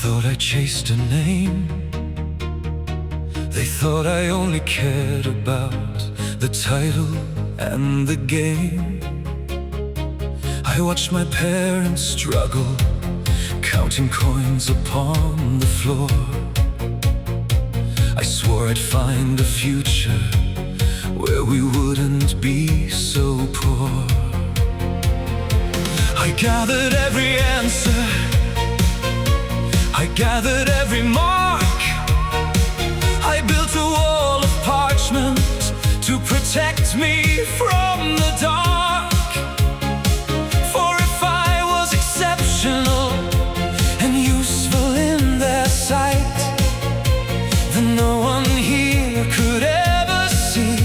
thought I chased a name. They thought I only cared about the title and the game. I watched my parents struggle, counting coins upon the floor. I swore I'd find a future where we wouldn't be so poor. I gathered every answer, I gathered every mark. I built a wall of parchment to protect me from the dark. For if I was exceptional and useful in their sight, then no one here could ever see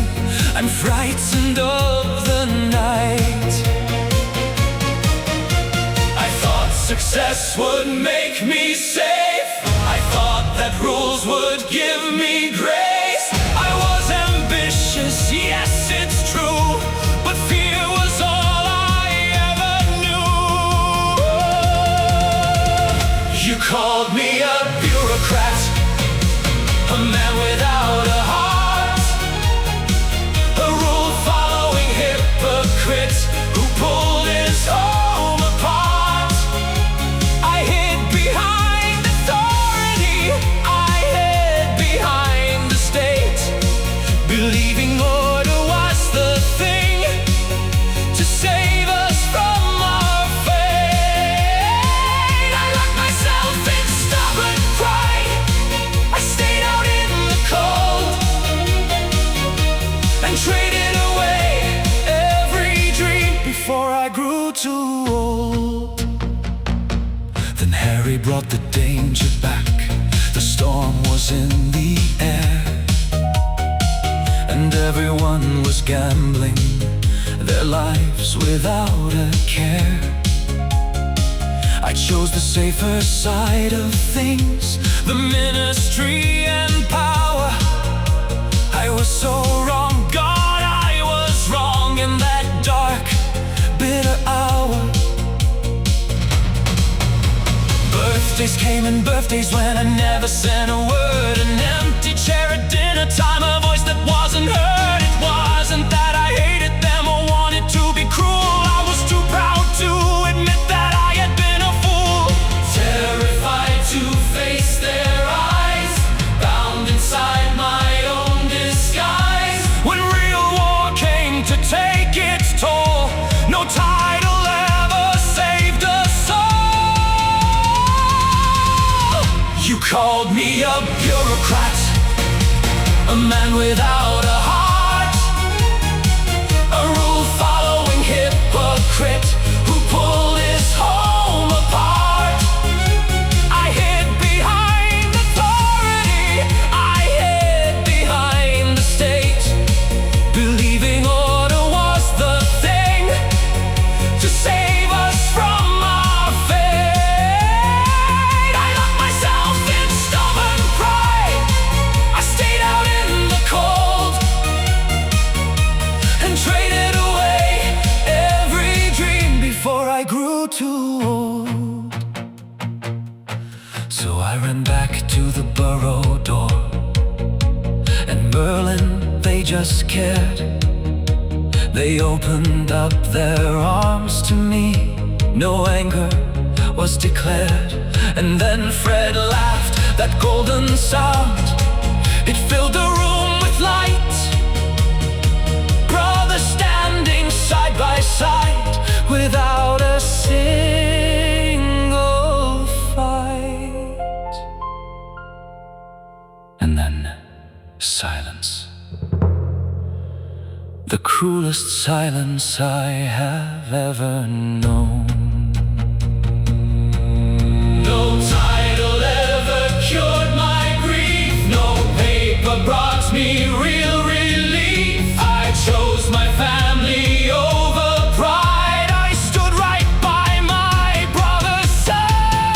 I'm frightened of the night. I thought success would make me safe. I thought that rules would give me grace. I was ambitious, yes, it's true, but fear was all I ever knew. You called me a bureaucrat, a man without a heart, a rule-following hypocrite who pulled his home apart. I hid behind authority, I hid behind the state, believing order was the thing to save us from our fate. I locked myself in stubborn pride, I stayed out in the cold and traded away every dream before I grew too old. Then Harry brought the danger back, the storm was in the air, and everyone was gambling their lives without a care. I chose the safer side of things, the ministry and power. I was so wrong, God, I was wrong in that dark, bitter hour. Birthdays came and birthdays went, I never sent a word. An empty chair at dinner time, a voice that wasn't heard. It wasn't that I hated them or wanted to be cruel, I was too proud to admit that I had been a fool. Terrified to face their eyes, bound inside my own disguise. When real war came to take its toll, no title ever saved us all. You called me a bureaucrat, a man without a heart, a rule-following hypocrite who pulled his home apart. I hid behind authority, I hid behind the state, believing order was the thing to save us from our fate. I locked myself in stubborn pride, I stayed out in the cold and traded away every dream before I grew too old. So I ran back to the burrow door, and Merlin, they just cared. They opened up their arms to me, no anger was declared. And then Fred laughed, that golden sound, it filled the room with light. Brothers standing side by side without a single fight. And then silence, the cruelest silence I have ever known. No title ever cured my grief, no paper brought me real relief. I chose my family over pride, I stood right by my brother's side.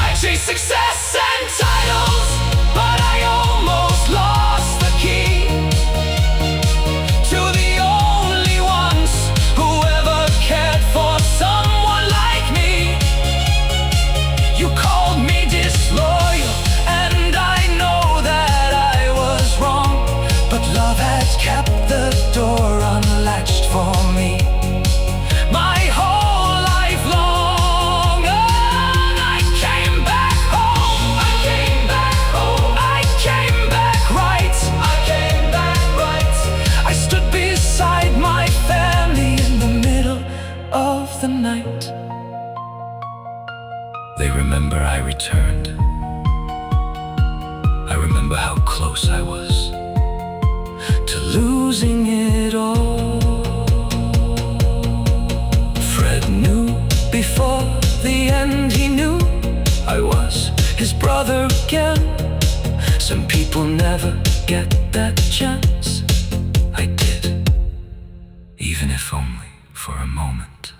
I chased success and titles, but I almost lost the key. how close I was to losing it all. Fred knew before the end, he knew I was his brother again. Some people never get that chance. I did, even if only for a moment.